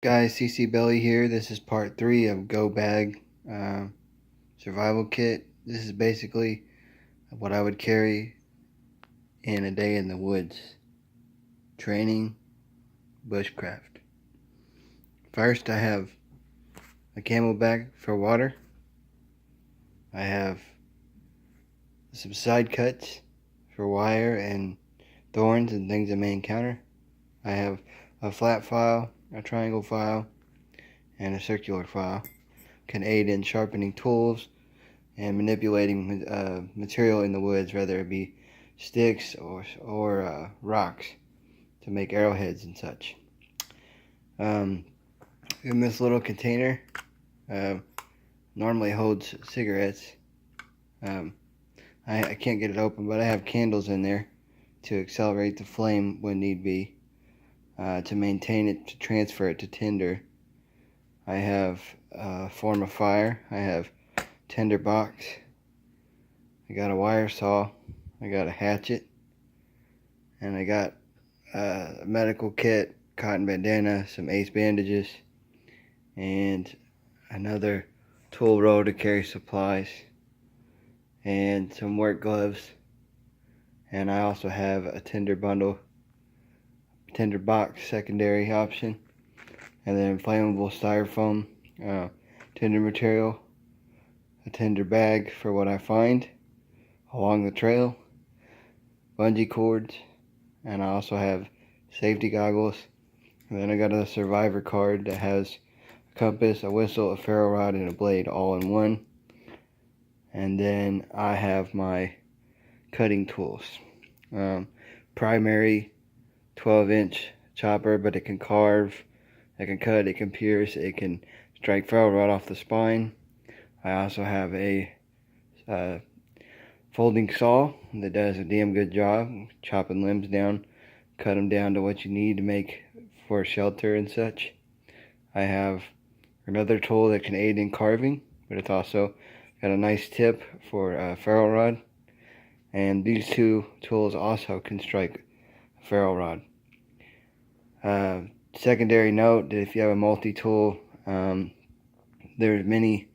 Guys, CC Belly here. This is part 3 of Go Bag Survival Kit. This is basically what I would carry in a day in the woods. Training, bushcraft. First, I have a camel bag for water. I have some side cuts for wire and thorns and things I may encounter. I have a flat file, a triangle file, and a circular file. Can aid in sharpening tools and manipulating material in the woods, whether it be sticks or rocks, to make arrowheads and such. In this little container normally holds cigarettes. I can't get it open, but I have candles in there to accelerate the flame when need be, to maintain it, to transfer it to tinder. I have a form of fire. I have tinder box. I got a wire saw. I got a hatchet. And I got a medical kit, cotton bandana, some ace bandages, and another tool roll to carry supplies, and some work gloves. And I also have a tinder bundle, tinder box secondary option, and then flammable styrofoam, tinder material, a tinder bag for what I find along the trail, bungee cords, and I also have safety goggles. And then I got a survivor card that has a compass, a whistle, a ferro rod, and a blade all in one. And then I have my cutting tools. Primary 12-inch chopper, but it can carve, it can cut, it can pierce, it can strike ferro rod off the spine. I also have a folding saw that does a damn good job chopping limbs down, cut them down to what you need to make for shelter and such. I have another tool that can aid in carving, but it's also got a nice tip for a ferro rod. And these two tools also can strike a ferro rod. Secondary note that if you have a multi-tool, there's many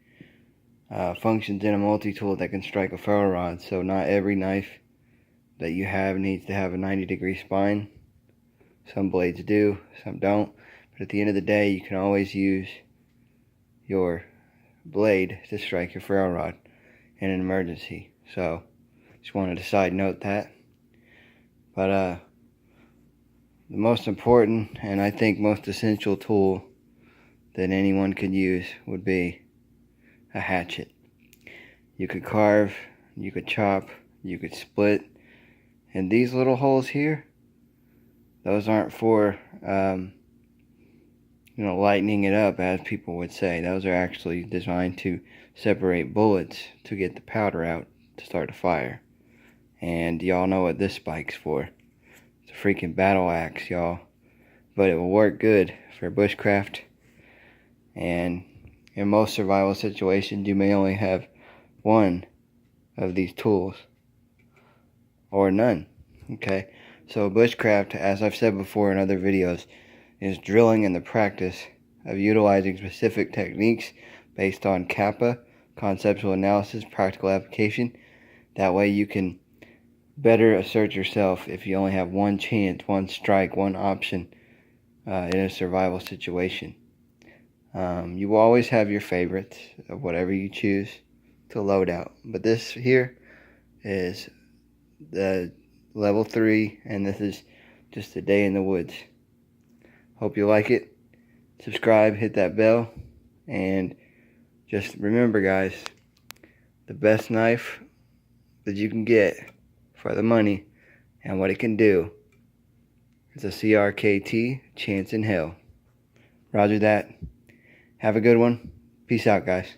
functions in a multi-tool that can strike a ferro rod. So not every knife that you have needs to have a 90-degree spine. Some blades do, some don't. But at the end of the day, you can always use your blade to strike your ferro rod in an emergency. So just wanted to side note that. But the most important, and I think most essential tool that anyone could use would be a hatchet. You could carve, you could chop, you could split. And these little holes here, those aren't for lightening it up, as people would say. Those are actually designed to separate bullets to get the powder out to start a fire. And y'all know what this spike's for. It's a freaking battle axe, y'all. But it will work good for bushcraft. And in most survival situations, you may only have one of these tools, or none. Okay, so bushcraft, as I've said before in other videos, is drilling and the practice of utilizing specific techniques based on CAPA, conceptual analysis, practical application. That way you can better assert yourself if you only have one chance, one strike, one option in a survival situation. You will always have your favorites of whatever you choose to load out. But this here is the level 3, and this is just a day in the woods. Hope you like it. Subscribe, hit that bell, and just remember, guys, the best knife that you can get for the money and what it can do is a CRKT, Chance in Hell. Roger that. Have a good one. Peace out, guys.